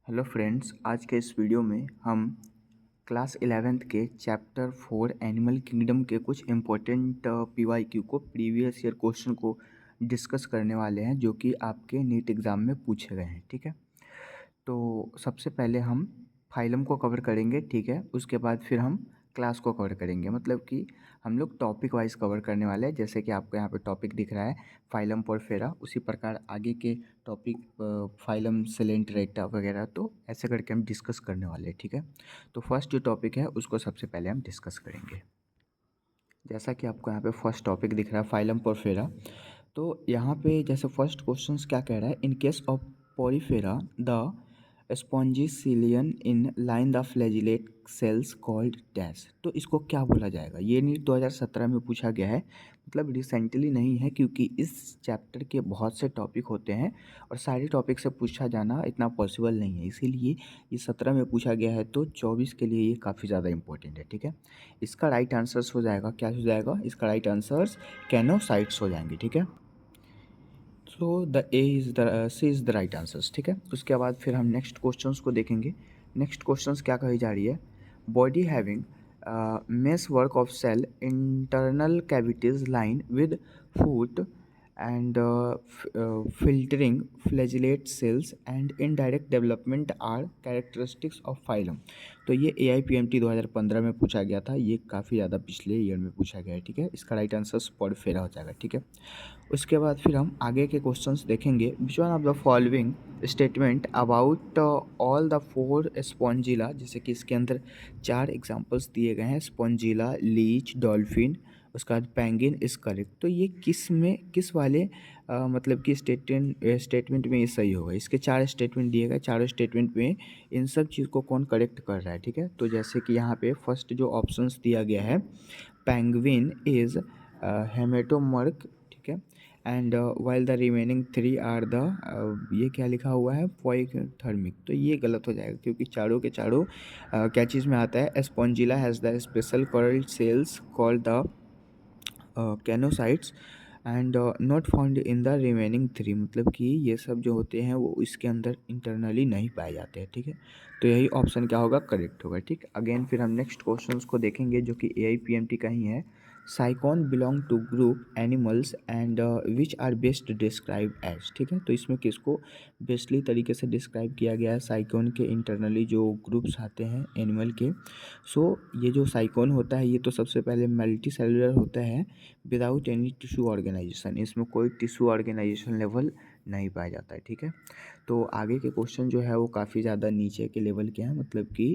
Hello friends, आज के इस वीडियो में हम क्लास 11th के चैप्टर 4 एनिमल किंगडम के कुछ इम्पोर्टेंट पीवाईक्यू को प्रीवियस ईयर क्वेश्चन को डिस्कस करने वाले हैं जो कि आपके नीट एग्ज़ाम में पूछे गए हैं। ठीक है, तो सबसे पहले हम फाइलम को कवर करेंगे। ठीक है, उसके बाद फिर हम क्लास को कवर करेंगे, मतलब कि हम लोग टॉपिक वाइज कवर करने वाले हैं। जैसे कि आपको यहाँ पे टॉपिक दिख रहा है फाइलम पोरफेरा, उसी प्रकार आगे के टॉपिक फाइलम सेलेंट्रेटा वगैरह, तो ऐसे करके हम डिस्कस करने वाले हैं। ठीक है, तो फर्स्ट जो टॉपिक है उसको सबसे पहले हम डिस्कस करेंगे। जैसा कि आपको यहाँ पे फर्स्ट टॉपिक दिख रहा है फाइलम पोरफेरा, तो यहाँ पे जैसे फर्स्ट क्वेश्चंस क्या कह रहा है, in case of Porifera the spongy सिलियन in line the flagellate cells called dash. तो इसको क्या बोला जाएगा, ये नीट 2017 में पूछा गया है, मतलब रिसेंटली नहीं है, क्योंकि इस चैप्टर के बहुत से टॉपिक होते हैं और सारे टॉपिक से पूछा जाना इतना पॉसिबल नहीं है, इसीलिए ये 17 में पूछा गया है, तो 24 के लिए ये काफ़ी ज़्यादा इंपॉर्टेंट है। ठीक है, इसका राइट आंसर्स हो जाएगा, क्या हो जाएगा, इसका राइट आंसर्स कैनोसाइट्स हो जाएंगे। ठीक है, so the A is the C is the right answers. ठीक है, उसके बाद फिर हम नेक्स्ट क्वेश्चंस को देखेंगे। नेक्स्ट क्वेश्चंस क्या कही जा रही है, body having mesh work of cell internal cavities line with food and filtering flagellate cells and indirect development are characteristics of phylum। तो ये AIPMT 2015 में पूछा गया था, ये काफ़ी ज़्यादा पिछले ईयर में पूछा गया है। ठीक है, इसका राइट आंसर स्पॉडफेरा हो जाएगा। ठीक है, उसके बाद फिर हम आगे के क्वेश्चंस देखेंगे। विच one of the following statement about all the four Spongilla, जैसे कि इसके अंदर 4 एग्जांपल्स दिए गए हैं, स्पॉन्जिला, लीच, डॉल्फिन, उसके बाद पेंगिन इज करेक्ट। तो ये किस में, किस वाले मतलब कि स्टेटमेंट में ये सही होगा। इसके 4 स्टेटमेंट दिए गए, चारों स्टेटमेंट में इन सब चीज़ को कौन करेक्ट कर रहा है। ठीक है, तो जैसे कि यहाँ पे फर्स्ट जो ऑप्शंस दिया गया है, पेंगुइन इज हेमेटोमर्क। ठीक है, and while the remaining 3 are the ये क्या लिखा हुआ है, पोइथर्मिक। तो ये गलत हो जाएगा, क्योंकि चारों के चारों क्या चीज़ में आता है, Spongilla has the special collar cells called the choanocytes and not found in the remaining 3, मतलब कि ये सब जो होते हैं वो इसके अंदर इंटरनली नहीं पाए जाते हैं। ठीक है, तो यही ऑप्शन क्या होगा, करेक्ट होगा। ठीक, अगेन फिर हम नेक्स्ट क्वेश्चंस को देखेंगे जो कि AIPMT का ही है। Sycon belong to group animals and which are best describe as. ठीक है, तो इसमें किसको बेस्टली तरीके से डिस्क्राइब किया गया है, साइकॉन के इंटरनली जो ग्रुप्स आते हैं एनिमल के। सो ये जो साइकॉन होता है, ये तो सबसे पहले मल्टी सेलुलर होता है विदाउट एनी टिश्यू ऑर्गेनाइजेशन, इसमें कोई टिश्यू ऑर्गेनाइजेशन लेवल नहीं पाया जाता है। ठीक है, तो आगे के क्वेश्चन जो है वो काफ़ी ज़्यादा नीचे के लेवल के हैं, मतलब कि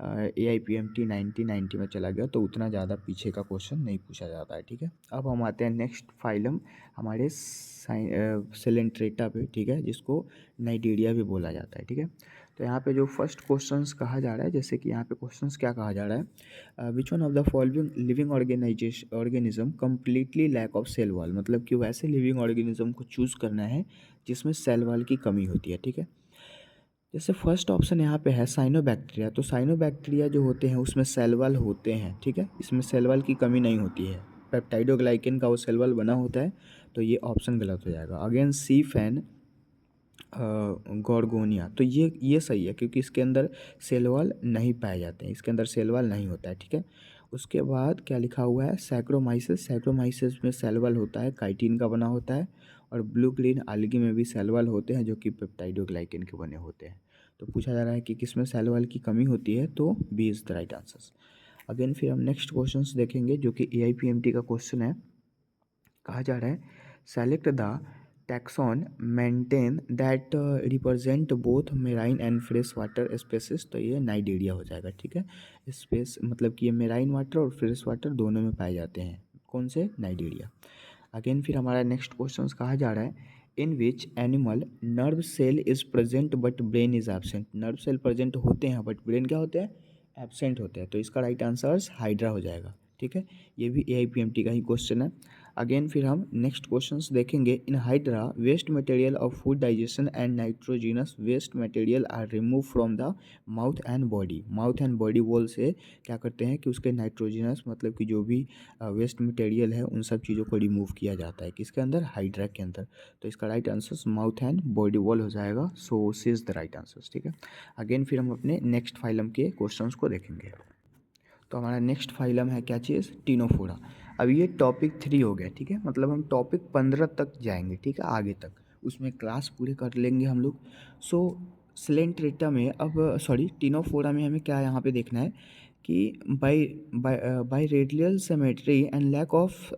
AIPMT 1990 में चला गया, तो उतना ज़्यादा पीछे का क्वेश्चन नहीं पूछा जाता है। ठीक है, अब हम आते हैं नेक्स्ट फाइलम हमारे सेलेंट्रेटा पे। ठीक है, जिसको नाइजीरिया भी बोला जाता है। ठीक है, तो यहाँ पे जो फर्स्ट क्वेश्चंस कहा जा रहा है, जैसे कि यहाँ पे क्वेश्चंस क्या कहा जा रहा है, which one of the following living organism completely lack of cell wall, मतलब कि वैसे लिविंग ऑर्गेनिज्म को चूज़ करना है जिसमें सेल वॉल की कमी होती है। ठीक है, जैसे फर्स्ट ऑप्शन यहाँ पे है साइनोबैक्टीरिया, तो साइनोबैक्टीरिया जो होते हैं उसमें सेल वॉल होते हैं। ठीक है, इसमें सेल वॉल की कमी नहीं होती है, पेप्टाइडोग्लाइकेन का वो सेल वॉल बना होता है, तो ये ऑप्शन गलत हो जाएगा। अगेन सी फैन गॉर्गोनिया, तो ये सही है, क्योंकि इसके अंदर सेल वॉल नहीं पाए जाते हैं, इसके अंदर सेल वॉल नहीं होता है। ठीक है, उसके बाद क्या लिखा हुआ है, सैक्रोमाइसिस, सैक्रोमाइसिस में सेल वॉल होता है, काइटिन का बना होता है, और ब्लू ग्रीन आल्गी में भी सेल वॉल होते हैं जो कि पेप्टाइडोग्लाइकेन के बने होते हैं। तो पूछा जा रहा है कि किस में सेल वॉल की कमी होती है, तो B is the right answer. Again फिर हम नेक्स्ट क्वेश्चन देखेंगे जो कि AIPMT का क्वेश्चन है। कहा जा रहा है select the taxon mention that represent both marine and fresh water species, तो ये नाइजीरिया हो जाएगा। ठीक है, स्पेस मतलब कि ये मेराइन वाटर और फ्रेश वाटर दोनों में पाए जाते हैं, कौन से, नाइजीरिया। अगेन फिर हमारा नेक्स्ट क्वेश्चन कहा जा रहा है in which animal nerve cell is present but brain is absent, nerve cell present होते हैं बट ब्रेन क्या होते हैं, एबसेंट होते हैं, तो इसका राइट आंसर हाइड्रा हो जाएगा। ठीक है, ये भी AIPMT का ही क्वेश्चन है। अगेन फिर हम नेक्स्ट क्वेश्चंस देखेंगे। In Hydra waste material of food digestion and nitrogenous waste material are remove from the mouth and body. Mouth and body wall से क्या करते हैं कि उसके नाइट्रोजिनस मतलब कि जो भी वेस्ट मटेरियल है उन सब चीज़ों को रिमूव किया जाता है किसके अंदर, हाइड्रा के अंदर। तो इसका right answer mouth and body wall हो जाएगा। सो सी इज़ द राइट आंसर। ठीक है, अगेन फिर हम अपने नेक्स्ट फाइलम के क्वेश्चंस को देखेंगे। तो हमारा नेक्स्ट फाइलम है क्या चीज़, टीनोफोरा। अब ये टॉपिक 3 हो गया। ठीक है, मतलब हम टॉपिक 15 तक जाएंगे। ठीक है, आगे तक उसमें क्लास पूरे कर लेंगे हम लोग। सो स्लेंट्रेटा में अब सॉरी टीनोफोरा में हमें क्या यहाँ पे देखना है कि biradial symmetry and lack of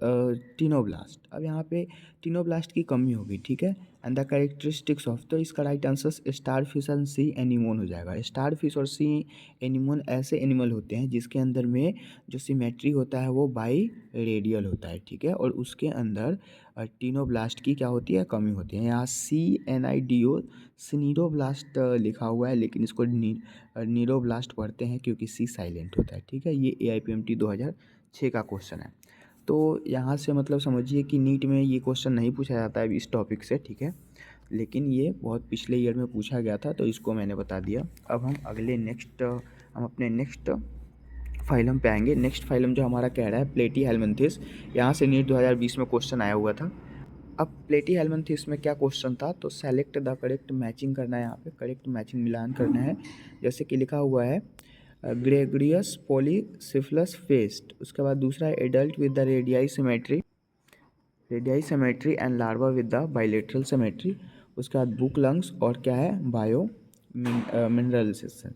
ctenoblast. अब यहाँ पे टीनोब्लास्ट की कमी होगी। ठीक है, एंड द कैरेक्टरिस्टिक्स ऑफ, तो इसका right answer star fish and C anemone हो जाएगा। स्टार फिश और सी एनिमोन ऐसे एनिमल होते हैं जिसके अंदर में जो सिमेट्री होता है वो बाई रेडियल होता है। ठीक है, और उसके अंदर टीनोब्लास्ट की क्या होती है, कमी होती है। यहाँ CNIDO सिनीरोब्लास्ट लिखा हुआ है, लेकिन इसको नीरोब्लास्ट पढ़ते हैं क्योंकि सी साइलेंट होता है। ठीक है, ये AIPMT 2006 का क्वेश्चन है। तो यहाँ से मतलब समझिए कि नीट में ये क्वेश्चन नहीं पूछा जाता है इस टॉपिक से। ठीक है, लेकिन ये बहुत पिछले ईयर में पूछा गया था, तो इसको मैंने बता दिया। अब हम अगले हम अपने नेक्स्ट फाइलम पे आएंगे। नेक्स्ट फाइलम जो हमारा कह रहा है प्लेटीहेल्मिन्थेस। यहाँ से नीट 2020 में क्वेश्चन आया हुआ था। अब प्लेटीहेल्मिन्थेस में क्या क्वेश्चन था, तो सेलेक्ट द करेक्ट मैचिंग करना है। यहाँ पे करेक्ट मैचिंग मिलान करना है। जैसे कि लिखा हुआ है ग्रेगरियस पॉलीसिफलस फेस्ट। उसके बाद दूसरा है adult with the radii symmetry and larva with the bilateral symmetry. उसके बाद बुक लंग्स और क्या है, बायो मिनरलिसेशन।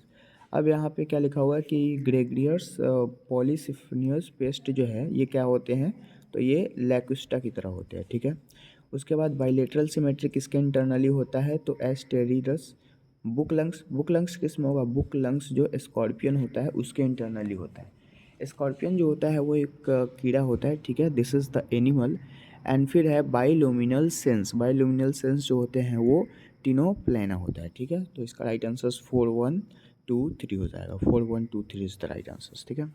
अब यहाँ पे क्या लिखा हुआ है कि ग्रेगरियस पॉलीसिफनियस पेस्ट जो है ये क्या होते हैं, तो ये लैकुस्टा की तरह होते हैं। ठीक है, उसके बाद बाइलेटरल सिमेट्री किसके इंटरनली होता है, तो एस्टेरिडस। बुक लंग्स किस में होगा, बुक लंग्स जो स्कॉर्पियन होता है उसके इंटरनली होता है। स्कॉर्पियन जो होता है वो एक कीड़ा होता है। ठीक है, this is the animal. And फिर है बाइलुमिनल सेंस जो होते हैं वो टिनोप्लेना होता है। ठीक है, तो इसका राइट आंसर 4123 हो जाएगा। 4123 इज द राइट आंसर। ठीक है,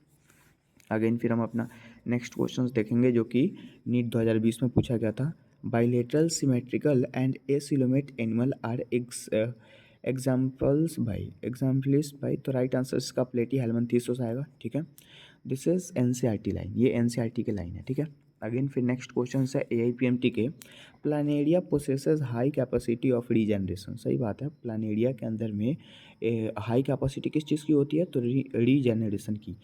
अगेन फिर हम अपना नेक्स्ट क्वेश्चंस देखेंगे जो कि नीट 2020 में पूछा गया था। Bilateral symmetrical and acoelomate animal are examples by, तो राइट आंसर इसका प्लेटीहेल्मिन्थेस हो जाएगा। ठीक है, दिस इज NCERT लाइन, ये NCERT के लाइन है। ठीक है, अगेन फिर नेक्स्ट क्वेश्चन है AIPMT के। Planaria possesses high capacity of regeneration. सही बात है, प्लानेरिया के अंदर में हाई कैपेसिटी किस चीज़ की होती है, तो रीजनरेशन की।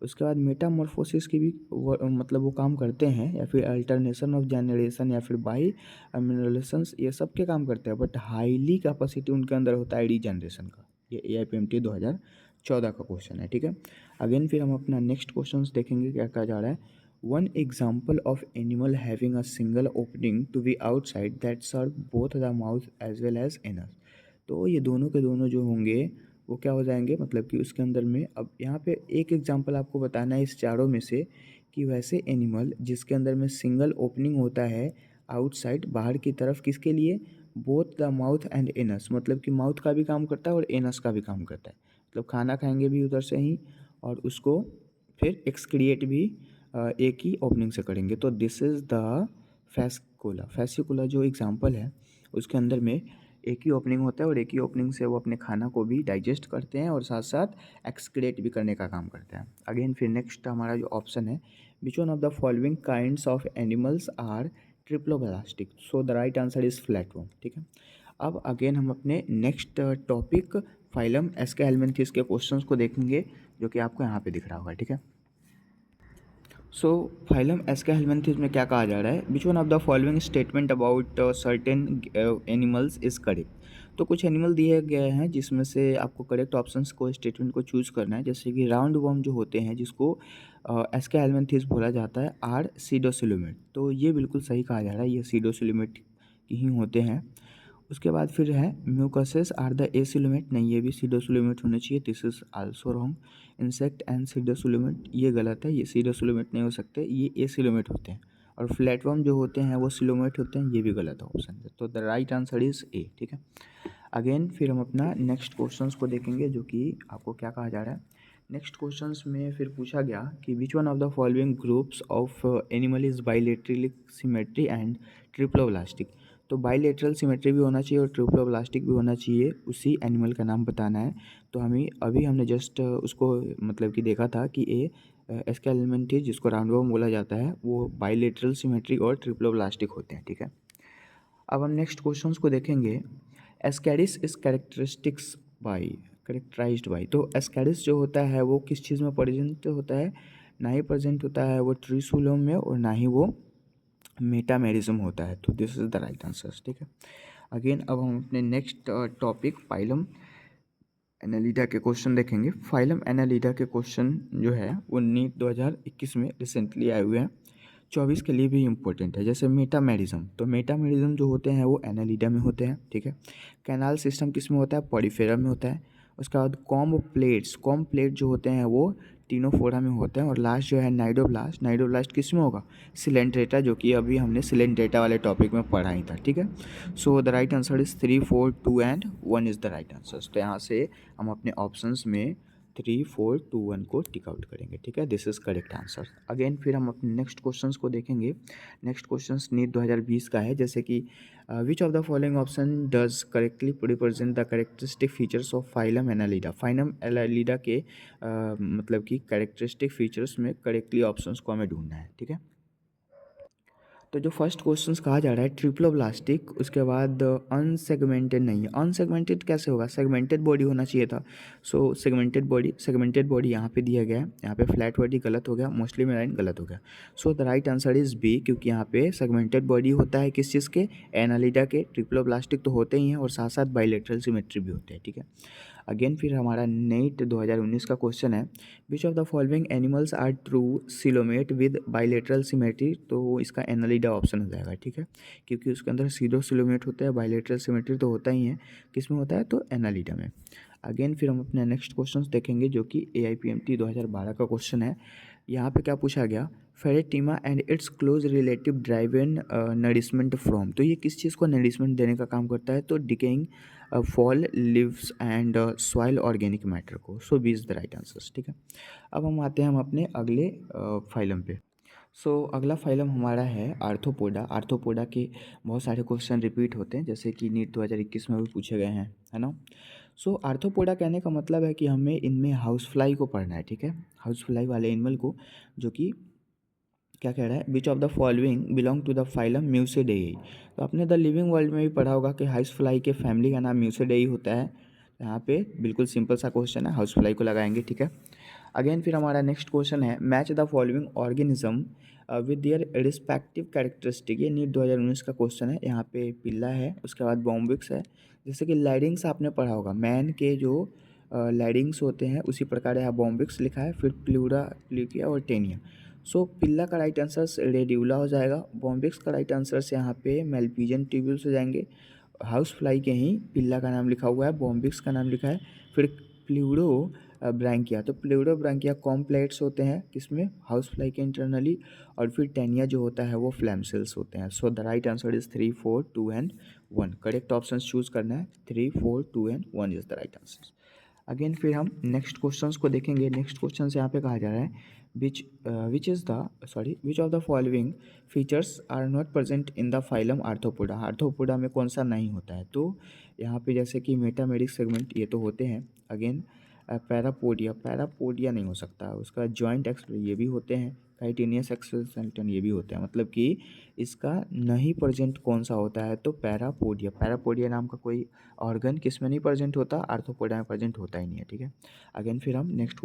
उसके बाद मेटामॉर्फोसिस की भी मतलब वो काम करते हैं, या फिर अल्टरनेशन ऑफ जनरेशन, या फिर बाई मिनरलेशंस, ये सब के काम करते हैं। बट हाईली कैपेसिटी उनके अंदर होता है रीजनरेशन का। ये AIPMT 2014 का क्वेश्चन है। ठीक है, अगेन फिर हम अपना नेक्स्ट क्वेश्चन देखेंगे क्या कहा जा रहा है। One example of animal having a single opening to be outside that serve both the mouth as well as anus. तो ये दोनों के दोनों जो होंगे वो क्या हो जाएंगे, मतलब कि उसके अंदर में। अब यहाँ पे एक एग्जांपल आपको बताना है इस चारों में से कि वैसे एनिमल जिसके अंदर में सिंगल ओपनिंग होता है आउटसाइड, बाहर की तरफ, किसके लिए, both the mouth and anus, मतलब कि माउथ का भी काम करता है और एनस का भी काम करता है। मतलब खाना खाएंगे भी उधर से ही, और उसको फिर एक्सक्रिएट भी एक ही ओपनिंग से करेंगे। तो दिस इज़ द फैसिकुला जो एग्जांपल है उसके अंदर में एक ही ओपनिंग होता है, और एक ही ओपनिंग से वो अपने खाना को भी डाइजेस्ट करते हैं और साथ साथ एक्सक्रिएट भी करने का काम करते हैं। अगेन फिर नेक्स्ट हमारा जो ऑप्शन है, which one of the following kinds of animals are triploblastic. So the right answer is flatworm. ठीक है, अब अगेन हम अपने नेक्स्ट टॉपिक फाइलम एस्केहेल्मिन्थेस के क्वेश्चंस को देखेंगे जो कि आपको यहाँ पे दिख रहा होगा। ठीक है, सो फाइलम एस्केहेल्मिन्थेस में क्या कहा जा रहा है, which one of the following statement about certain animals is correct. तो कुछ एनिमल दिए गए हैं जिसमें से आपको करेक्ट ऑप्शंस को, स्टेटमेंट को चूज़ करना है। जैसे कि राउंड वर्म जो होते हैं जिसको एस्केहेल्मिन्थेस बोला जाता है आर सीडोसिलोमेट। तो ये बिल्कुल सही कहा जा रहा है, ये सीडोसिलोमेट ही होते हैं। उसके बाद फिर है म्यूकसेस आर द एसिलोमेट, नहीं ये भी सीडोसिलोमेट होना चाहिए, this is also wrong. Insect and सीडोसिलोमेट, ये गलत है, ये सीडोसिलोमेट नहीं हो सकते, ये एसिलोमेट होते हैं। और फ्लैटवर्म जो होते हैं वो सिलोमेट होते हैं, ये भी गलत है ऑप्शन। तो the right answer is a. ठीक है, अगेन फिर हम अपना नेक्स्ट क्वेश्चंस को देखेंगे जो कि आपको क्या कहा जा रहा है नेक्स्ट क्वेश्चंस में फिर पूछा गया कि विच one of the following groups of animal is bilateral symmetry and triploblastic. तो बाइलेटरल सिमेट्री भी होना चाहिए और ट्रिप्लोब्लास्टिक भी होना चाहिए, उसी एनिमल का नाम बताना है। तो हमने जस्ट उसको मतलब कि देखा था कि इसका एलिमेंट है जिसको राउंडवॉर्म बोला जाता है, वो बाइलेटरल सिमेट्री और ट्रिप्लोब्लास्टिक होते हैं। ठीक है, अब हम नेक्स्ट क्वेश्चंस को देखेंगे। Ascaris is characterised by. तो एस्कैरिस जो होता है वो किस चीज़ में प्रेजेंट होता है? ना ही प्रेजेंट होता है वो ट्रीसुलोम में और ना ही वो मेटामेरिज्म होता है। तो this is the right answer. ठीक है, अगेन अब हम अपने नेक्स्ट टॉपिक फाइलम एनालिडा के क्वेश्चन देखेंगे। फाइलम एनालिडा के क्वेश्चन जो है वो नीट 2021 में रिसेंटली आए हुए हैं, 24 के लिए भी इम्पोर्टेंट है। जैसे मेटामेरिज्म, तो मेटामेरिज्म जो होते हैं वो एनालिडा में होते हैं। ठीक है, कैनाल सिस्टम किस में होता है? पॉरीफेरा में होता है। उसके बाद कॉम प्लेट जो होते हैं वो टीनोफोरा में होते हैं। और लास्ट जो है नाइडोब्लास्ट किस में होगा? सिलेंड्रेटा, जो कि अभी हमने सिलेंड्रेटा वाले टॉपिक में पढ़ा ही था। ठीक है, so the right answer is 3, 4, 2 and 1 is the right answer. तो यहाँ से हम अपने ऑप्शंस में 3, 4, 2, 1 को टिक आउट करेंगे। ठीक है, this is correct answer. Again फिर हम अपने नेक्स्ट क्वेश्चंस को देखेंगे। नेक्स्ट क्वेश्चंस नीट 2020 का है। जैसे कि विच of the following option does correctly represent the characteristic features of phylum Annelida. Phylum Annelida के मतलब कि कैरेक्टरिस्टिक फीचर्स में करेक्टली ऑप्शंस को हमें ढूंढना है। ठीक है, तो जो फर्स्ट क्वेश्चन कहा जा रहा है ट्रिप्लोब्लास्टिक, उसके बाद अनसेगमेंटेड नहीं है। अनसेगमेंटेड कैसे होगा? सेगमेंटेड बॉडी होना चाहिए था। सो सेगमेंटेड बॉडी यहाँ पे दिया गया है, यहाँ पे फ्लैट बॉडी गलत हो गया, मोस्टली मेराइन गलत हो गया। So the right answer is B, क्योंकि यहाँ पे सेगमेंटेड बॉडी होता है किस चीज़ के? एनालिडा के। ट्रिप्लोब्लास्टिक तो होते ही हैं और साथ साथ बाइलेटरल सिमेट्री भी होते हैं। ठीक है, अगेन फिर हमारा नीट 2019 का क्वेश्चन है, which of the following animals are true coelomate with bilateral symmetry. तो इसका एनालिडा ऑप्शन हो जाएगा। ठीक है, क्योंकि उसके अंदर सीधो सिलोमेट होता है, बाइलेटरल सिमेट्री तो होता ही है। किस में होता है? तो एनालिडा में। अगेन फिर हम अपने नेक्स्ट क्वेश्चन देखेंगे जो कि AIPMT 2012 का क्वेश्चन है। यहाँ पे क्या पूछा गया? Pheretima and it's close relative drive in nourishment from. तो ये किस चीज़ को नरिशमेंट देने का काम करता है? तो decaying fall leaves and soil organic matter को। So B is the right answers. ठीक है, अब हम आते हैं अपने अगले फाइलम पे। सो अगला फाइलम हमारा है आर्थ्रोपोडा। आर्थ्रोपोडा के बहुत सारे क्वेश्चन रिपीट होते हैं, जैसे कि नीट 2021 में भी पूछे गए हैं, है ना। सो आर्थ्रोपोडा कहने का मतलब है कि हमें इनमें हाउस फ्लाई को पढ़ना है। ठीक है, हाउस फ्लाई वाले एनिमल को, जो कि क्या कह रहा है? Which of the following belong to the phylum Muscidae. तो आपने द लिविंग वर्ल्ड में भी पढ़ा होगा कि हाउस फ्लाई के फैमिली का नाम म्यूसिडेई होता है। यहाँ पे बिल्कुल सिंपल सा क्वेश्चन है, हाउस फ्लाई को लगाएंगे। ठीक है, अगेन फिर हमारा नेक्स्ट क्वेश्चन है, match the following organism with their respective characteristic. ये नीट 2019 का क्वेश्चन है। यहाँ पे पिल्ला है, उसके बाद बॉम्बिक्स है। जैसे कि लैडिंग्स आपने पढ़ा होगा, मैन के जो लैडिंग्स होते हैं उसी प्रकार यहाँ बॉम्बिक्स लिखा है, फिर प्लूरा, प्ल्यूकिया और टेनिया। सो पिल्ला का राइट आंसर रेडियोला हो जाएगा। बॉम्बिक्स का राइट आंसर से यहाँ पे मेलपीजियन ट्यूब्यूल्स हो जाएंगे। हाउस फ्लाई के ही पिल्ला का नाम लिखा हुआ है, बॉम्बिक्स का नाम लिखा है। फिर प्लूरो ब्रैंकिया, तो प्लूरो ब्रैंकिया कॉम्प्लेट्स होते हैं किसमें? हाउस फ्लाई के इंटरनली। और फिर टेनिया जो होता है वो फ्लैम सेल्स होते हैं। सो the right answer is 3, 4, 2 and 1। Correct option choose करना है, 3, 4, 2 and 1 is the right answer. Again फिर हम नेक्स्ट क्वेश्चंस को देखेंगे। नेक्स्ट क्वेश्चन यहाँ पे कहा जा रहा है, which of the following features are not present in the phylum Arthropoda. Arthropoda में कौन सा नहीं होता है? तो यहाँ पे जैसे कि मेटामेरिक सेगमेंट ये तो होते हैं। अगेन पैरापोडिया नहीं हो सकता, उसका जॉइंट एक्स ये भी होते हैं। काइटिनियस एक्सोस्केलेटन ये भी होता है। मतलब कि इसका नहीं प्रेजेंट कौन सा होता है? तो पैरापोडिया नाम का कोई ऑर्गन किस में नहीं प्रेजेंट होता? आर्थ्रोपोडा में प्रेजेंट होता ही नहीं है। ठीक है, अगेन फिर हम नेक्स्ट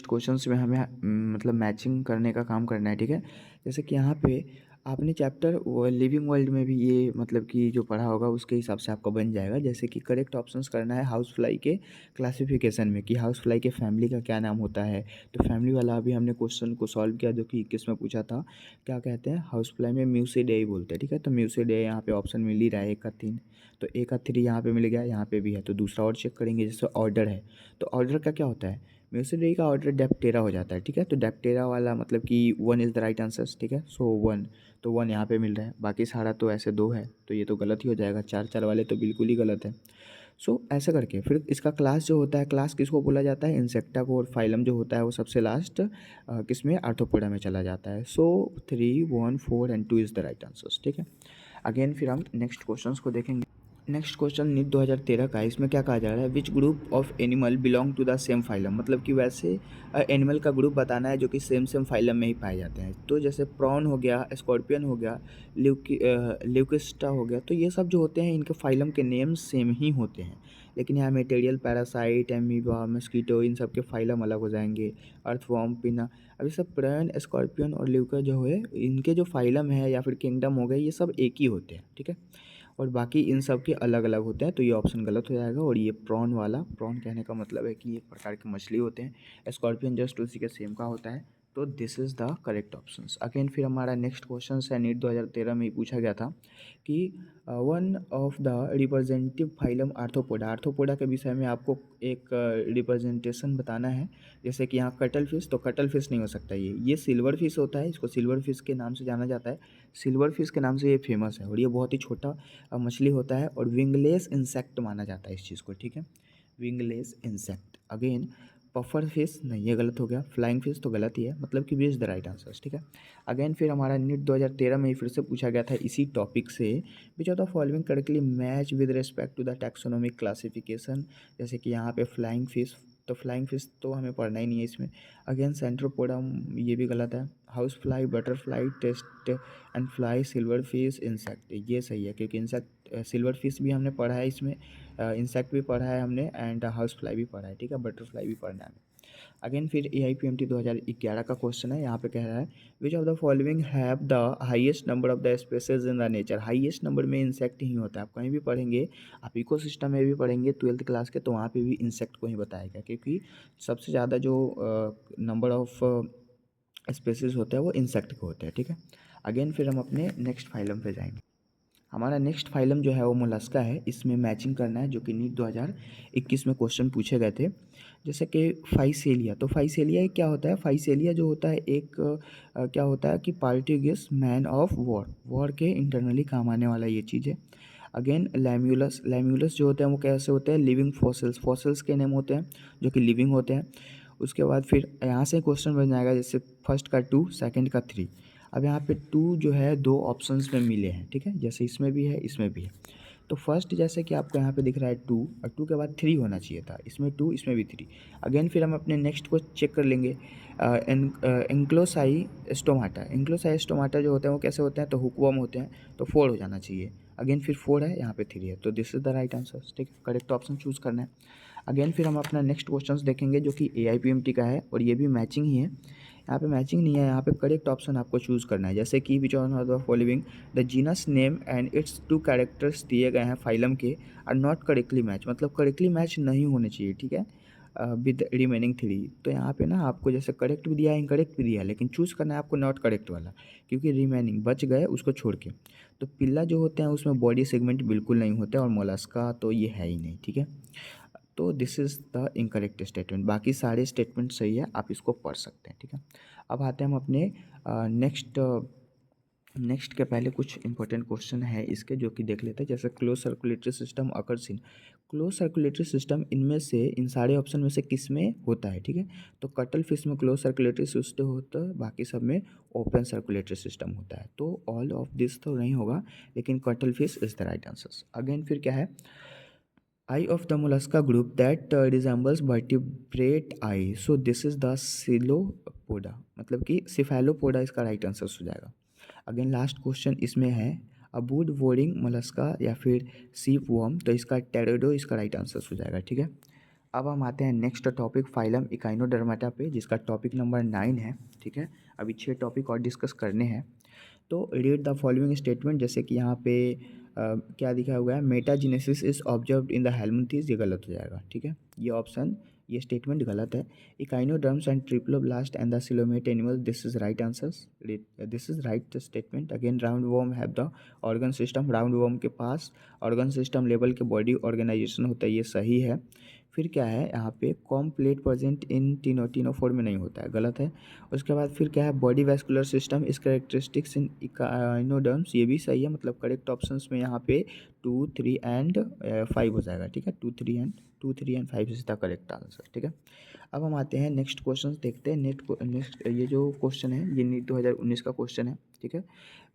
क्वेश्चंस में हमें मतलब मैचिंग करने का काम करना है। ठीक है, जैसे कि यहाँ पे आपने चैप्टर लिविंग वर्ल्ड में भी ये मतलब कि जो पढ़ा होगा उसके हिसाब से आपका बन जाएगा। जैसे कि करेक्ट ऑप्शंस करना है हाउस फ्लाई के क्लासिफिकेशन में, कि हाउस फ्लाई के फैमिली का क्या नाम होता है। तो फैमिली वाला अभी हमने क्वेश्चन को सॉल्व किया, जो कि 21 में पूछा था। क्या कहते हैं? हाउस फ्लाई में म्यूसिडेई बोलते हैं। ठीक है, तो म्यूसिडेई यहाँ पे ऑप्शन मिल ही रहा है, 1 का 3। तो 1 का 3 यहाँ पे मिल गया, यहाँ पे भी है। तो दूसरा और चेक करेंगे, जैसे ऑर्डर है। तो ऑर्डर का क्या होता है? म्यूसिडेई का ऑर्डर डेप्टेरा हो जाता है। ठीक है, तो डेप्टेरा वाला मतलब कि 1 इज़ द राइट आंसर। ठीक है, सो 1, तो 1 यहाँ पे मिल रहा है। बाकी सारा तो ऐसे 2 है, तो ये तो गलत ही हो जाएगा। 4 4 वाले तो बिल्कुल ही गलत है। सो ऐसा करके फिर इसका क्लास जो होता है, क्लास किसको बोला जाता है, इंसेक्टा को, और फाइलम जो होता है वो सबसे लास्ट किस में, आर्थ्रोपोडा में चला जाता है। सो 3, 1, 4 and 2 is the right answers. ठीक है, अगेन फिर हम नेक्स्ट क्वेश्चंस को देखेंगे। नेक्स्ट क्वेश्चन नीट 2013 का है। इसमें क्या कहा जा रहा है, which group of animal belong to the same phylum, मतलब कि वैसे एनिमल का ग्रुप बताना है जो कि सेम फाइलम में ही पाए जाते हैं। तो जैसे प्रॉन हो गया, स्कॉर्पियन हो गया, ल्यूकिस्टा हो गया, तो ये सब जो होते हैं इनके फाइलम के नेम सेम ही होते हैं। लेकिन यहाँ मेटेरियल, पैरासाइट, एमीबा, मस्कीटो, इन सब के फाइलम अलग हो जाएंगे। अर्थवॉर्म, पिना, अभी सब प्रॉन, स्कॉर्पियन और ल्यूका जो है इनके जो फाइलम है या फिर किंगडम हो गए, ये सब एक ही होते हैं। ठीक है, और बाकी इन सब के अलग अलग होते हैं, तो ये ऑप्शन गलत हो जाएगा। और ये प्रॉन वाला, प्रॉन कहने का मतलब है कि ये एक प्रकार की मछली होते हैं। स्कॉर्पियन जस्ट उसी के सेम का होता है। तो this is the correct options. Again फिर हमारा नेक्स्ट क्वेश्चन है, नीट 2013 में ही पूछा गया था कि one of the representative phylum Arthropoda, arthropoda के विषय में आपको एक रिप्रेजेंटेशन बताना है। जैसे कि यहाँ कटल फिश, तो कटल फिश नहीं हो सकता, ये सिल्वर फिश होता है, इसको सिल्वर फिश के नाम से जाना जाता है। सिल्वर फिश के नाम से ये फेमस है और ये बहुत ही छोटा मछली होता है और विंगलेस इंसेक्ट माना जाता है इस चीज़ को। ठीक है, wingless insect. Again puffer fish नहीं, ये गलत हो गया। फ्लाइंग फिश तो गलत ही है, मतलब कि B is the right answers. ठीक है, अगेन फिर हमारा नीट 2013 में ही फिर से पूछा गया था इसी टॉपिक से, which of the following correctly match with respect to the taxonomic classification. जैसे कि यहाँ पे फ्लाइंग फिश, तो फ्लाइंग फिश तो हमें पढ़ना ही नहीं है इसमें। अगेन सेंट्रोपोडा, ये भी गलत है। House fly, butterfly, test and fly, silver fish, insect, ये सही है क्योंकि इंसेक्ट, सिल्वर फिश भी हमने पढ़ा है इसमें, इंसेक्ट भी पढ़ा है हमने, एंड हाउस फ्लाई भी पढ़ा है। ठीक है, बटरफ्लाई भी पढ़ना है। अगेन फिर AIPMT 2011 का क्वेश्चन है, यहाँ पे कह रहा है which of the following have the highest number of the species in the nature. Highest number में इंसेक्ट ही होता है, आप कहीं भी पढ़ेंगे, आप इकोसिस्टम में भी पढ़ेंगे 12th क्लास के, तो वहाँ पे भी इंसेक्ट को ही बताएगा क्योंकि सबसे ज़्यादा जो नंबर ऑफ स्पेसीज होता है वो इंसेक्ट को होता है। ठीक है, अगेन फिर हम अपने नेक्स्ट फाइलम पे जाएंगे। हमारा नेक्स्ट फाइलम जो है वो मोलस्का है, इसमें मैचिंग करना है जो कि नीट 2021 में क्वेश्चन पूछे गए थे। जैसे कि फाइसेलिया, तो फाइसेलिया क्या होता है, फाइसेलिया जो होता है एक क्या होता है कि पार्टिगियस मैन ऑफ वॉर, वॉर के इंटरनली काम आने वाला ये चीज़ है। अगेन लैम्यूलस, लैम्यूलस जो होते हैं वो कैसे होते हैं, लिविंग फॉसिल्स, फॉसिल्स के नेम होते हैं जो कि लिविंग होते हैं। उसके बाद फिर यहाँ से क्वेश्चन बन जाएगा, जैसे फर्स्ट का 2, सेकंड का 3। अब यहाँ पे 2 जो है 2 ऑप्शंस में मिले हैं। ठीक है, जैसे इसमें भी है, इसमें भी है। तो फर्स्ट जैसे कि आपको यहाँ पे दिख रहा है 2, और 2 के बाद 3 होना चाहिए था, इसमें 2, इसमें भी 3। अगेन फिर हम अपने नेक्स्ट को चेक कर लेंगे। एंक्लोसाई स्टोमाटा, एंक्लोसाई स्टोमाटा जो होते हैं वो कैसे होते हैं, तो हुकवर्म होते हैं, तो 4 हो जाना चाहिए। अगेन फिर 4 है, यहाँ पे 3 है, तो this is the right answer. ठीक है, करेक्ट ऑप्शन चूज़ करना है। अगेन फिर हम अपना नेक्स्ट क्वेश्चंस देखेंगे जो कि AIPMT का है और ये भी मैचिंग ही है। यहाँ पे मैचिंग नहीं है, यहाँ पे करेक्ट ऑप्शन आपको चूज़ करना है। जैसे कि which on the following the genus name and its 2 characters दिए गए हैं फाइलम के आर नॉट करेक्टली मैच, मतलब करेक्टली मैच नहीं होने चाहिए। ठीक है, विद रिमेनिंग 3, तो यहाँ पे ना आपको जैसे करेक्ट भी दिया है, इनकरेक्ट भी दिया है, लेकिन चूज़ करना है आपको नॉट करेक्ट वाला, क्योंकि रिमेनिंग बच गए उसको छोड़ के। तो पिल्ला जो होते हैं उसमें बॉडी सेगमेंट बिल्कुल नहीं होते और मोलस्का तो ये है ही नहीं। ठीक है, तो this is the incorrect statement, बाकी सारे स्टेटमेंट सही है, आप इसको पढ़ सकते हैं। ठीक है, अब आते हैं हम अपने नेक्स्ट के पहले कुछ इंपॉर्टेंट क्वेश्चन है इसके जो कि देख लेते हैं। जैसे close circulatory system occurs in, close circulatory system इनमें से, इन सारे ऑप्शन में से किस में होता है। ठीक है, तो कटल फिश में क्लोज सर्कुलेटरी सिस्टम होता है, बाकी सब में ओपन सर्कुलेटरी सिस्टम होता है। तो ऑल ऑफ दिस तो नहीं होगा, लेकिन cuttlefish is the right answer. Again फिर क्या है, eye of the mollusca group that resembles vertebrate eye, so this is the silopoda, मतलब कि सिफेलोपोडा इसका राइट आंसर हो जाएगा। अगेन लास्ट क्वेश्चन इसमें है, अबूड वोरिंग मोलस्का या फिर सीप वर्म, तो इसका टेरोडो इसका राइट आंसर हो जाएगा। ठीक है, अब हम आते हैं नेक्स्ट टॉपिक फाइलम इकाइनोडर्माटा पे, जिसका टॉपिक नंबर 9 है। ठीक है, अभी 6 टॉपिक और डिस्कस करने हैं। तो रीड द फॉलोइंग स्टेटमेंट, जैसे कि यहाँ पे क्या दिखा हुआ है, metagenesis is observed in the helminths, ये गलत हो जाएगा। ठीक है, ये ऑप्शन, ये स्टेटमेंट गलत है। Echinoderms and triploblast and the coelomate animal, this is right answers, this is right statement. Again roundworm have the organ system, roundworm के पास ऑर्गन सिस्टम लेवल के बॉडी ऑर्गेनाइजेशन होता है, ये सही है। फिर क्या है यहाँ पे कॉम्प्लीट प्रेजेंट इन टिनोफोर में नहीं होता है, गलत है। उसके बाद फिर क्या है बॉडी वैस्कुलर सिस्टम इस कैरेक्टरिस्टिक्स इन इकाइनोडर्म्स, ये भी सही है, मतलब करेक्ट ऑप्शंस में यहाँ पे 2, 3 एंड 5 हो जाएगा, ठीक है। 2, 3 and 5 is the correct answer, ठीक है। अब हम आते हैं नेक्स्ट क्वेश्चन देखते हैं। नेक्स्ट ये जो क्वेश्चन है ये नीट 2019 का क्वेश्चन है, ठीक है।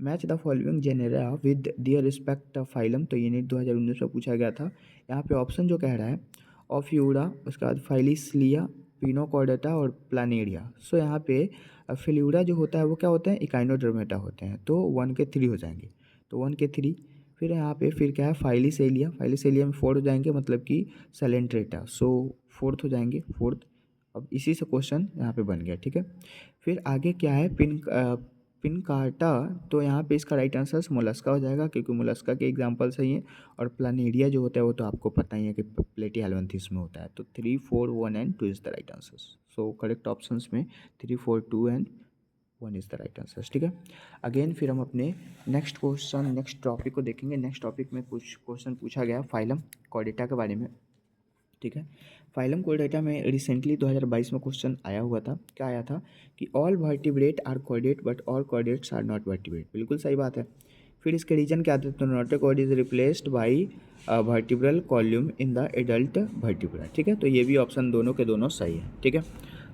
Match the following genera with their respective phylum, तो ये नीट 2019 में पूछा गया था। यहाँ पे ऑप्शन जो कह रहा है ऑफ्यूरा, उसके बाद फाइलिसलिया, पिनोकॉर्डेटा और प्लानेरिया। सो यहाँ पे फिल्यूरा जो होता है वो क्या होता है, इकाइनोडर्मेटा होते हैं, तो 1 के 3 हो जाएंगे, तो 1 के 3। फिर यहाँ पे फिर क्या है फाइलिसेलिया में 4 हो जाएंगे, मतलब कि सैलेंट्रेटा, सो 4th हो जाएंगे, 4th। अब इसी से क्वेश्चन यहाँ पे बन गया, ठीक है। फिर आगे क्या है पिनकार्टा, तो यहाँ पे इसका राइट आंसर मोलस्का हो जाएगा, क्योंकि मोलस्का के एग्जाम्पल सही है। और प्लानेरिया जो होता है वो तो आपको पता ही है कि प्लेटिहेल्मिन्थस में होता है। तो 3, 4, 1 and 2 is the right answer. So correct options में 3, 4, 2 and 1 is the right answer, ठीक है। अगेन फिर हम अपने नेक्स्ट टॉपिक को देखेंगे। नेक्स्ट टॉपिक में कुछ क्वेश्चन पूछा गया फाइलम कॉर्डेटा के बारे में, ठीक है। फाइलम कॉर्डेटा में रिसेंटली 2022 में क्वेश्चन आया हुआ था। क्या आया था कि all vertebrate are chordate but all chordates are not vertebrate, बिल्कुल सही बात है। फिर इसके रीजन क्या थे, तो notochord is replaced by vertebral column in the adult vertebra, ठीक है। तो ये भी ऑप्शन दोनों के दोनों सही है, ठीक है।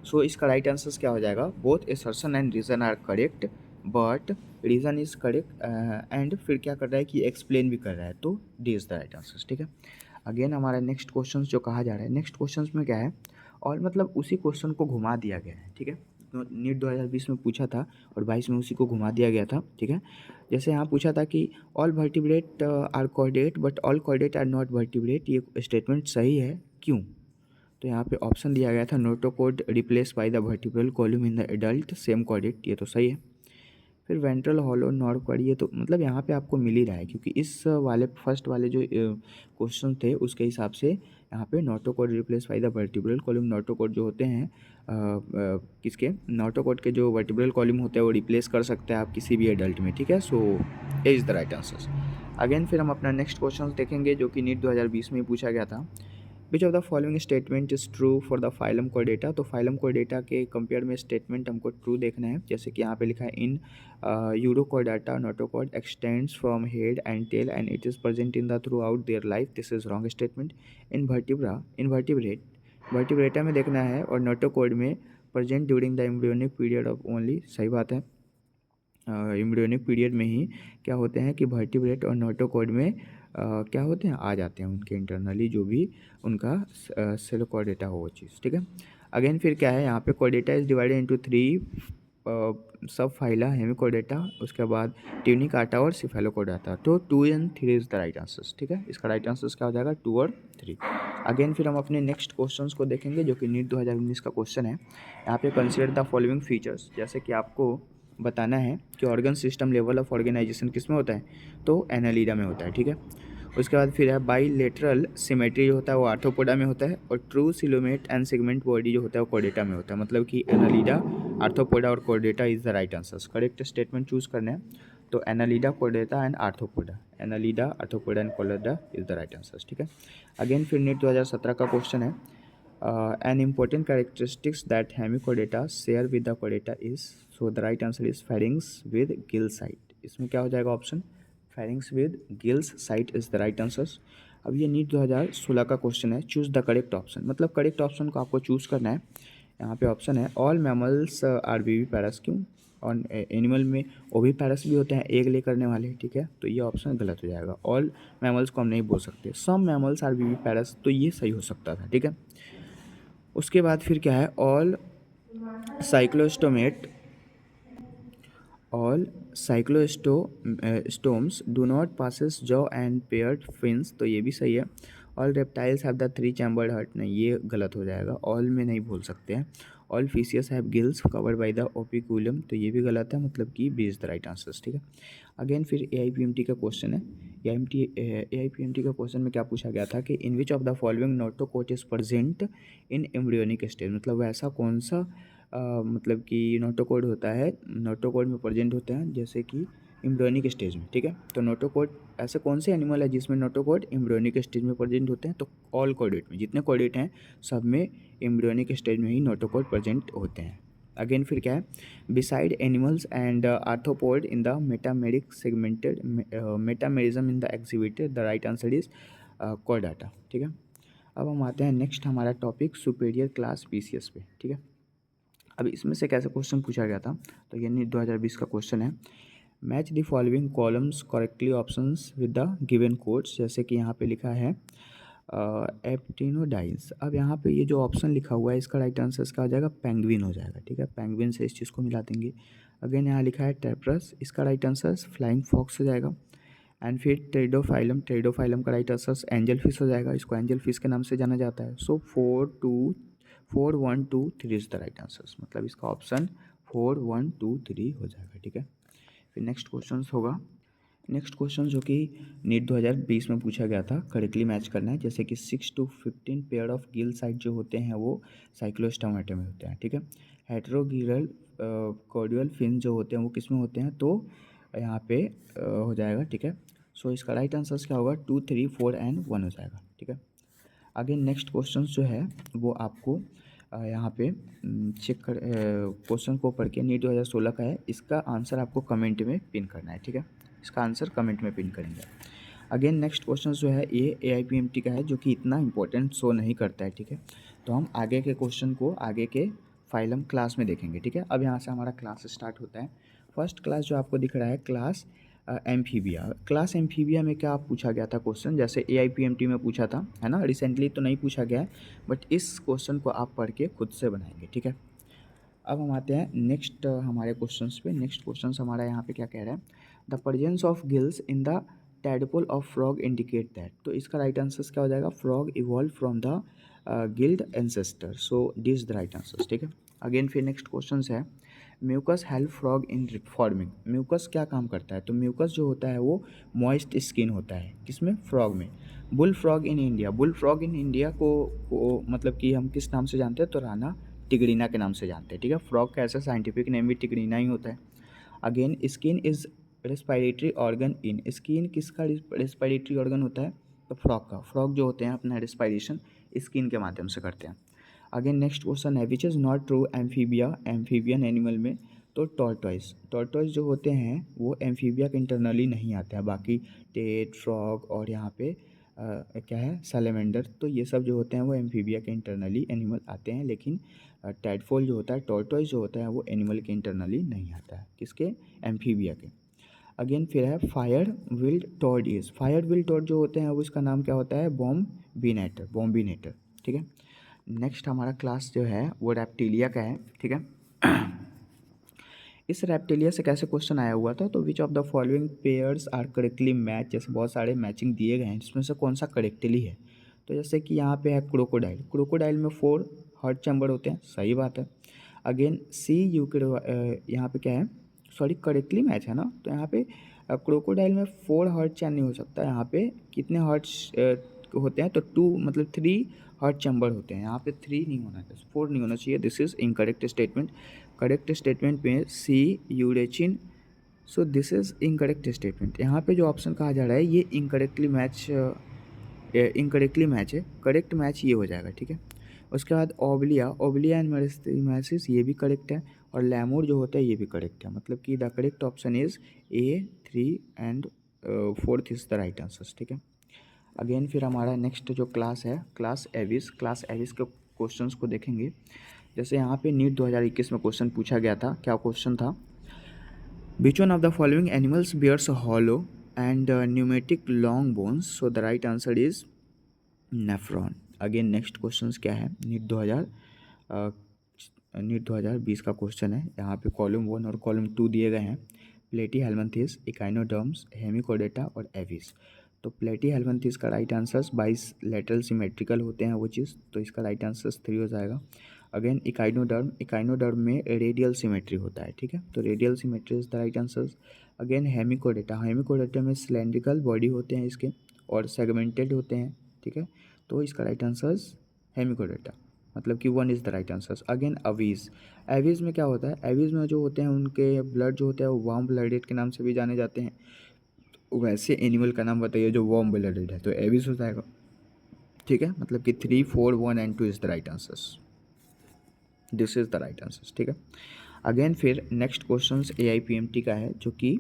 सो इसका राइट आंसर क्या हो जाएगा, both assertion and reason are correct but reason is correct and फिर क्या कर रहा है कि एक्सप्लेन भी कर रहा है, तो D is the right answer, ठीक है। अगेन हमारा नेक्स्ट क्वेश्चन जो कहा जा रहा है, नेक्स्ट क्वेश्चन में क्या है, और मतलब उसी क्वेश्चन को घुमा दिया गया है, ठीक है। तो नीट 2020 में पूछा था और 22 में उसी को घुमा दिया गया था, ठीक है। जैसे यहाँ पूछा था कि all vertebrate are chordate but all chordate are not vertebrate, ये स्टेटमेंट सही है, क्यों। तो यहाँ पे ऑप्शन दिया गया था notochord replace by the vertebral column in the adult same chordate, ये तो सही है। फिर वेंट्रल हॉलो नॉर्कॉर्ड, ये तो मतलब यहाँ पे आपको मिल ही रहा है, क्योंकि इस वाले फर्स्ट वाले जो क्वेश्चन थे उसके हिसाब से यहाँ पे notochord replace by the vertebral column, notochord जो होते हैं किसके, नोटोकॉर्ड के जो वर्टिब्रल कॉलम होते हैं वो रिप्लेस कर सकते हैं आप किसी भी एडल्ट में, ठीक है। So A is the right answer. Again फिर हम अपना नेक्स्ट क्वेश्चन देखेंगे जो कि नीट 2020 में पूछा गया था। Which of the following statement is true for the phylum Chordata, तो फाइलम कॉर्डेटा के कंपेयर में स्टेटमेंट हमको ट्रू देखना है। जैसे कि यहाँ पे लिखा है in Urochordata notochord extends from head and tail and it is present in the throughout their life, this is wrong statement. In Vertebrata में देखना है और नोटोकॉर्ड में present during the embryonic period of only, सही बात है। Embryonic period में ही क्या होते हैं कि वर्टिब्रेट और नोटोकॉर्ड में क्या होते हैं, आ जाते हैं उनके इंटरनली जो भी उनका सेल कॉर्डेटा हो वो चीज़, ठीक है। अगेन फिर क्या है यहाँ पे कॉर्डेटा इज डिवाइडेड इनटू 3 सब फाइला हेमिकॉर्डेटा, उसके बाद ट्यूनिकाटा और सिफेलोकॉर्डेटा, तो 2 and 3 is the right answer, ठीक है। इसका राइट आंसर क्या हो जाएगा, 2 और 3। अगेन फिर हम अपने नेक्स्ट क्वेश्चंस को देखेंगे जो कि नीट 2019 का क्वेश्चन है। यहाँ पे कंसिडर द फॉलोइंग फीचर्स, जैसे कि आपको बताना है कि organ system level of organisation किस में होता है, तो एनालिडा में होता है, ठीक है। उसके बाद फिर है बाईलेटरल सिमेट्री जो होता है वो आर्थ्रोपोडा में होता है, और true coelomate and segment body जो होता है वो कॉर्डेटा में होता है, मतलब कि एनालिडा, आर्थ्रोपोडा और Chordata is the right answer. Correct statement choose करना है, तो Annelida, Chordata and arthropoda, Annelida, arthropoda and Chordata is the right answer, ठीक है। अगेन फिर नीट 2017 का क्वेश्चन है, an important characteristics that hemichordata share with the chordata is, so the right answer is pharynx with gill site, इसमें क्या हो जाएगा option, pharynx with gills site is the right answer। अब ये NEET 2016 का question है, choose the correct option, मतलब correct option को आपको चूज करना है। यहाँ पे ऑप्शन है ऑल मैमल्स आर वीवी पैरस, क्यों, और एनिमल में ओवी पैरस भी होते हैं एग ले करने वाले, ठीक है। तो ये ऑप्शन गलत हो जाएगा, ऑल मैमल्स को हम नहीं बोल सकते, सम मैमल्स आर वीवी पैरस, तो ये सही हो सकता था, ठीक है। उसके बाद फिर क्या है all cyclostomate, all cyclostomes do not passes jaw and paired fins, तो ये भी सही है। All reptiles have the 3 chambered heart, नहीं ये गलत हो जाएगा, ऑल में नहीं बोल सकते हैं। All fishes have gills covered by the operculum, तो ये भी गलत है, मतलब कि B is the right answer, ठीक है। अगेन फिर AIPMT का क्वेश्चन है। AIPMT का क्वेश्चन में क्या पूछा गया था कि in which of the following notochord is present in embryonic stage, मतलब ऐसा कौन सा मतलब कि नोटोकॉड होता है, नोटोकॉड में प्रेजेंट होते हैं, जैसे कि एम्ब्रियोनिक स्टेज में, ठीक है। तो नोटोकॉर्ड ऐसे कौन से एनिमल है जिसमें नोटोकॉर्ड एम्ब्रियोनिक स्टेज में प्रेजेंट होते हैं? तो ऑल कॉर्डेट में, जितने कॉर्डेट हैं सब में एम्ब्रियोनिक स्टेज में ही नोटोकॉर्ड प्रेजेंट होते हैं। अगेन फिर क्या है, beside animals and arthropod in the metameric segmented metamerism in the exhibited, the right answer is Chordata, ठीक है। अब हम आते हैं नेक्स्ट हमारा टॉपिक सुपीरियर क्लास स्पीसीज पे, ठीक है। अब इसमें से कैसे क्वेश्चन पूछा गया था, तो ये नीट 2020 का क्वेश्चन है। Match the following columns correctly options with the given codes, जैसे कि यहाँ पे लिखा है एप्टिनोडाइंस। अब यहाँ पे ये जो ऑप्शन लिखा हुआ है इसका राइट आंसर इसका हो जाएगा पेंगुइन हो जाएगा, ठीक है। पेंगुइन से इस चीज़ को मिला देंगे। अगेन यहाँ लिखा है टेट्रस, इसका राइट आंसर फ्लाइंग फॉक्स हो जाएगा। एंड फिर टेरिडोफाइलम, टेरिडोफाइलम का राइट आंसर एंजल फिश हो जाएगा, इसको एंजल फिश के नाम से जाना जाता है। सो 4 1 2 3 इज द राइट आंसर, मतलब इसका ऑप्शन 4 1 2 3 हो जाएगा, ठीक है। फिर नेक्स्ट क्वेश्चन होगा, नेक्स्ट क्वेश्चन जो कि नीट 2020 में पूछा गया था, करेक्टली मैच करना है। जैसे कि 6 to 15 pair of gill site जो होते हैं वो साइक्लोस्टोमेटा में होते हैं, ठीक है। हेट्रोगिरल कॉर्डियल फिन जो होते हैं वो किस में होते हैं, तो यहाँ पे हो जाएगा, ठीक है। सो इसका राइट आंसर क्या होगा 2 3 4 एंड 1 हो जाएगा, ठीक है। आगे नेक्स्ट क्वेश्चन जो है वो आपको यहाँ पे चेक कर, क्वेश्चन को पढ़ के नीट 2016 का है, इसका आंसर आपको कमेंट में पिन करना है, ठीक है। इसका आंसर कमेंट में पिन करेंगे। अगेन नेक्स्ट क्वेश्चन जो है ये AIPMT का है, जो कि इतना इंपॉर्टेंट शो नहीं करता है, ठीक है। तो हम आगे के क्वेश्चन को आगे के फाइलम क्लास में देखेंगे, ठीक है। अब यहाँ से हमारा क्लास स्टार्ट होता है। फर्स्ट क्लास जो आपको दिख रहा है क्लास एम्फीबिया। क्लास एम्फीबिया में क्या पूछा गया था क्वेश्चन, जैसे AIPMT में पूछा था, है ना। रिसेंटली तो नहीं पूछा गया है, बट इस क्वेश्चन को आप पढ़ के खुद से बनाएंगे, ठीक है। अब हम आते हैं नेक्स्ट हमारे क्वेश्चंस पे। नेक्स्ट क्वेश्चन हमारा यहाँ पे क्या कह रहा है, the presence of gills in the tadpole of frog indicate that. तो इसका राइट आंसर क्या हो जाएगा, frog evolve from the gilled ancestor, so this is the right answer, ठीक है। अगेन फिर नेक्स्ट क्वेश्चन है, mucus help frog in forming. Mucus क्या काम करता है, तो म्यूकस जो होता है वो मॉइस्ट स्किन होता है, किसमें, फ्रॉग में। Bull frog in India, bull frog in India को मतलब कि हम किस नाम से जानते हैं, तो राना टिग्रीना के नाम से जानते हैं, ठीक है। फ्रॉग का ऐसा साइंटिफिक नेम भी टिग्रीना ही होता है। Again skin is respiratory organ in, skin किसका रेस्पिरेटरी ऑर्गन होता है, तो फ्रॉग का। फ्रॉग जो होते हैं अपना रेस्पिरेशन स्किन के माध्यम से करते हैं। अगेन नेक्स्ट क्वेश्चन है, which is not true amphibia, amphibian animal में, तो टॉर्टॉइस। टॉर्टॉइस जो होते हैं वो एम्फीबिया के इंटरनली नहीं आते हैं, बाकी टेट, फ्रॉग और यहाँ पे क्या है सैलेमेंडर, तो ये सब जो होते हैं वो एम्फीबिया के इंटरनली एनिमल आते हैं, लेकिन टैडपोल जो होता है, टॉर्टॉइस जो होता है वो एनिमल के इंटरनली नहीं आता है, किसके, एम्फीबिया के। अगेन फिर है फायर विल्ड टॉर्ड इज, फायर विल्ड टॉर्ड जो होते हैं वो इसका नाम क्या होता है, बॉम्बिनेटर, बॉम्बिनेटर, ठीक है। नेक्स्ट हमारा क्लास जो है वो रेप्टिलिया का है, ठीक है। इस रेप्टिलिया से कैसे क्वेश्चन आया हुआ था, तो which of the following pairs are correctly match, जैसे बहुत सारे मैचिंग दिए गए हैं, जिसमें से कौन सा करेक्टली है। तो जैसे कि यहाँ पे है क्रोकोडाइल, क्रोकोडाइल में 4 हार्ट चैम्बर होते हैं, सही बात है। अगेन सी यहाँ पे क्या है, सॉरी करेक्टली मैच है ना, तो यहाँ पे क्रोकोडाइल में 4 हार्ट चैन नहीं हो सकता, यहाँ पे कितने हार्ट्स होते हैं, तो 2 मतलब 3 हार्ट चैम्बर होते हैं, यहाँ पे 3 नहीं होना चाहिए, 4 नहीं होना चाहिए, this is incorrect statement. Correct statement में sea urchin, so this is incorrect statement. यहाँ पे जो ऑप्शन कहा जा रहा है ये इनकरेक्टली मैच है, करेक्ट मैच ये हो जाएगा, ठीक है। उसके बाद ओबलिया एंड मेरिस्टेमेसिस ये भी करेक्ट है, और लैमूर जो होता है ये भी करेक्ट है, मतलब कि the correct option is A3 and 4th is the right answer, ठीक है। अगेन फिर हमारा नेक्स्ट जो क्लास है क्लास एविस, क्लास एविस के क्वेश्चंस को देखेंगे। जैसे यहाँ पे नीट 2021 में क्वेश्चन पूछा गया था, क्या क्वेश्चन था, which one of the following animals bears hollow and pneumatic long bones, so the right answer is nephron. Again next question क्या है, नीट 2020 का क्वेश्चन है, यहाँ पे कॉलम 1 और कॉलम 2 दिए गए हैं, प्लेटी हेलमिंथेस, इकाइनोडर्म्स, हेमिकोडेटा और एविस। तो प्लेटी हेलमिंथेस का राइट आंसर 22 लेटरल सिमेट्रिकल होते हैं वो चीज़, तो इसका राइट आंसर 3 हो जाएगा। अगेन इकाइनोडर्म में रेडियल सिमेट्री होता है, ठीक है, तो radial symmetry is the right answer. Again hemichordata में सिलेंड्रिकल बॉडी होते हैं इसके और सेगमेंटेड होते हैं, ठीक है, तो इसका राइट आंसर हेमिकोडेटा। मतलब कि 1 is the right answer. Again aves, aves में क्या होता है, एवीज़ में जो होते हैं उनके ब्लड जो होता है वो वार्म ब्लडेड के नाम से भी जाने जाते हैं। वैसे एनिमल का नाम बताइए जो वार्म ब्लडेड है, तो एवीज़ हो जाएगा। ठीक है, मतलब कि 3, 4, 1 and 2 is the right answers. This is the right answers. ठीक है, अगेन फिर नेक्स्ट क्वेश्चन AIPMT का है, जो कि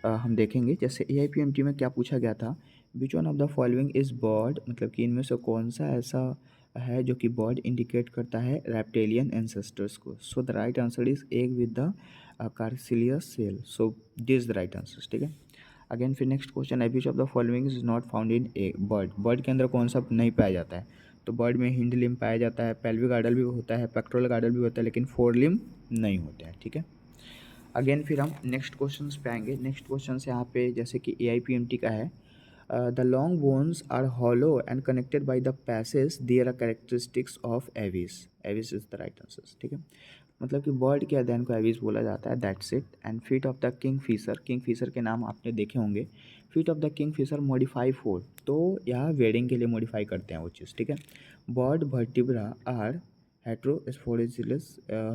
हम देखेंगे। जैसे AIPMT में क्या पूछा गया था, which one of the following is bird, मतलब कि इनमें से कौन सा ऐसा है जो कि बर्ड इंडिकेट करता है रेप्टेलियन एंसेस्टर्स को। So the right answer is egg with the calcareous shell. So this is the right answer. ठीक है, अगेन फिर नेक्स्ट क्वेश्चन है, which of the following is not found in a bird. Bird के अंदर कौन सा नहीं पाया जाता है, तो बर्ड में हिंड लिम्ब पाया जाता है, पेल्विक गार्डल भी होता है, पेक्टोरल गार्डल भी होता है, लेकिन फोर लिम्ब नहीं होते हैं। ठीक है, अगेन फिर हम नेक्स्ट क्वेश्चन पे आएंगे। नेक्स्ट क्वेश्चन यहाँ पे जैसे कि AIPMT का है, the long bones are hollow and connected by the passage, there are characteristics of Aves. Aves is the right answer. ठीक है, मतलब कि बर्ड के अध्ययन को एविस बोला जाता है, that's it. And feet of the kingfisher, kingfisher के नाम आपने देखे होंगे। Feet of the kingfisher modify for, तो यहाँ वेडिंग के लिए मॉडिफाई करते हैं वो चीज़। ठीक है, बर्ड वर्टिब्रा आर हेट्रोस्पोरेजिलस,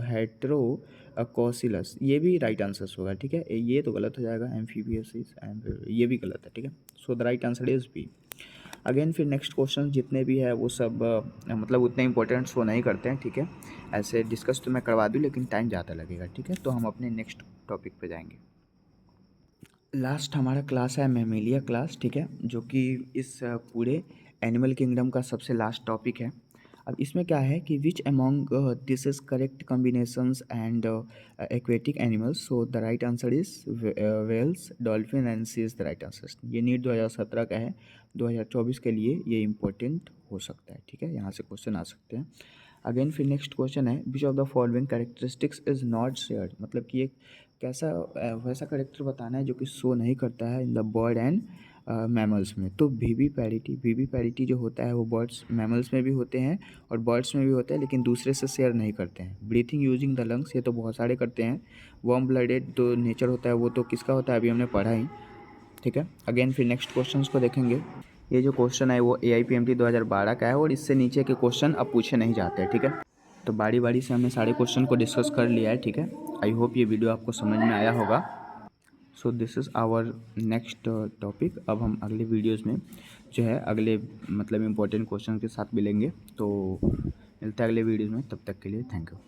हेट्रोकोसिलस, ये भी राइट आंसर होगा। ठीक है, ये तो गलत हो जाएगा, एम्फीबियस एंड ये भी गलत है। ठीक है, so the right answer is B. Again फिर नेक्स्ट क्वेश्चन जितने भी है वो सब मतलब उतने इंपॉर्टेंट शो नहीं करते हैं। ठीक है, ऐसे डिस्कस तो मैं करवा दूँ लेकिन टाइम ज़्यादा लगेगा। ठीक है, तो हम अपने नेक्स्ट टॉपिक पे जाएंगे। लास्ट हमारा क्लास है मैमेलिया क्लास। ठीक है, जो कि इस पूरे एनिमल किंगडम का सबसे लास्ट टॉपिक है। अब इसमें क्या है कि which among this is correct combinations and aquatic animals. So the right answer is whales, dolphin and sea is the right answer. ये नीट 2017 का है, 2024 के लिए ये इंपॉर्टेंट हो सकता है। ठीक है, यहाँ से क्वेश्चन आ सकते हैं। अगेन फिर नेक्स्ट क्वेश्चन है, which of the following characteristics is not shared, मतलब कि एक कैसा वैसा करेक्टर बताना है जो कि शो नहीं करता है in the bird and mammals में। तो वीवी पैरिटी जो होता है वो बर्ड्स मैमल्स में भी होते हैं और बर्ड्स में भी होते हैं, लेकिन दूसरे से शेयर नहीं करते हैं। ब्रीथिंग यूजिंग द लंग्स, ये तो बहुत सारे करते हैं। वार्म ब्लडेड जो नेचर होता है वो तो किसका होता है, अभी हमने पढ़ा ही। ठीक है, अगेन फिर नेक्स्ट क्वेश्चन को देखेंगे। ये जो क्वेश्चन है वो AIPMT 2012 का है और इससे नीचे के क्वेश्चन अब पूछे नहीं जाते हैं। ठीक है, तो बारी बारी से हमने सारे क्वेश्चन को डिस्कस कर लिया है। ठीक है, आई होप ये वीडियो आपको समझ में आया होगा। So this is our next topic. अब हम अगले वीडियोज़ में जो है अगले मतलब इम्पोर्टेंट क्वेश्चन के साथ मिलेंगे। तो मिलते हैं अगले वीडियोज़ में, तब तक के लिए थैंक यू।